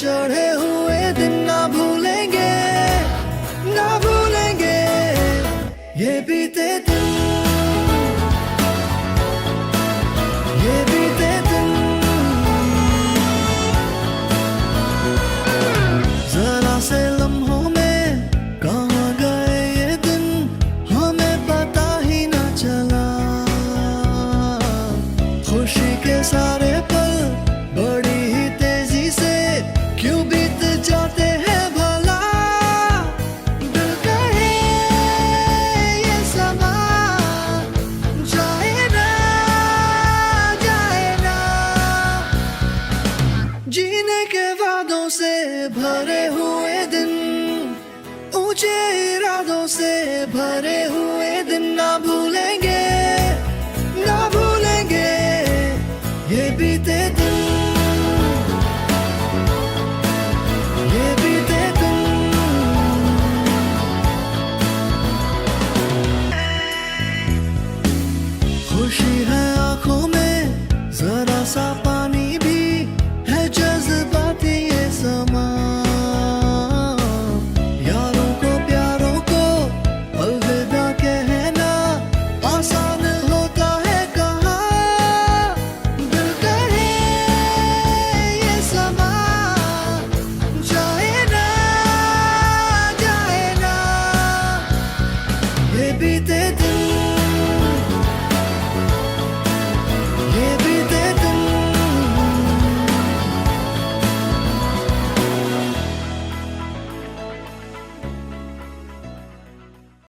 चढ़े हुए दिन ना भूलेंगे, ना भूलेंगे ये बीते दिन, ये बीते दिन। जरा से लम्हों में कहाँ गए ये दिन, हमें पता ही ना चला। खुशी के सारे पल बड़ी ही तेजी से क्यों बीत जाते हैं भला। दिल कहे ये समा जाए ना, जाए ना। जीने के वादों से भरे हुए दिन, ऊंचे इरादों से भरे हुए दिन ना भूलेंगे, ना भूलेंगे ये बीते दिन।